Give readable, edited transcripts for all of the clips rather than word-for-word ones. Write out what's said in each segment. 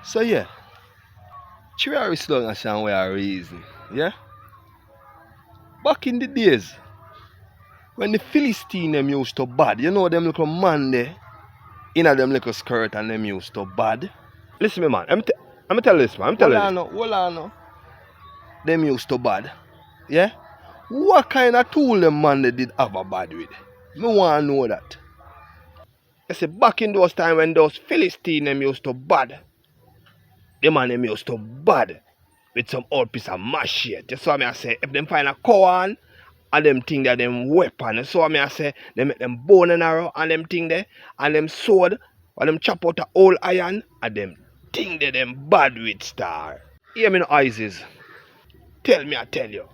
So yeah, three are slow and sound way are reason. Yeah? Back in the days, when the Philistine them used to bad, you know them little man there, in them little skirt and them used to bad. Listen me man, I'm tell you this man, I'm telling you this. Hold on no. Them used to bad. Yeah? What kind of tool them man they did have a bad with? Me wanna know that. I say back in those time when those Philistine them used to bad, the man them used to bad with some old piece of machete. You saw me I say if them find a corn and them thing that them weapon, you saw me I say they make them bone and arrow and them thing there and them sword or them chop out a old iron and them thing that them bad with star. Hear me no eyes. Tell me I tell you.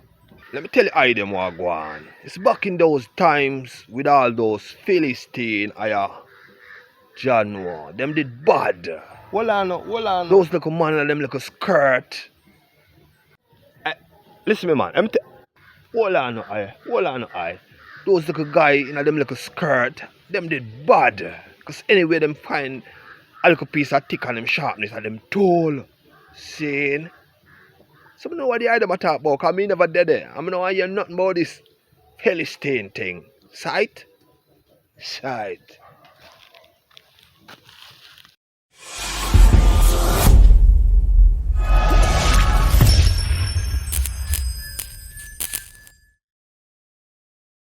Let me tell you how them want go on. It's back in those times with all those Philistine John War. Them did bad. Hold on. Those little man and them little skirt. Listen me man. Hold on. Those little guy in them little skirt, them did bad. Because anyway them find a little piece of thick on them sharpness and them tool. Saying. So I know what the item I talk about, because I never did it. I know I hear nothing about this Philistine thing. Sight?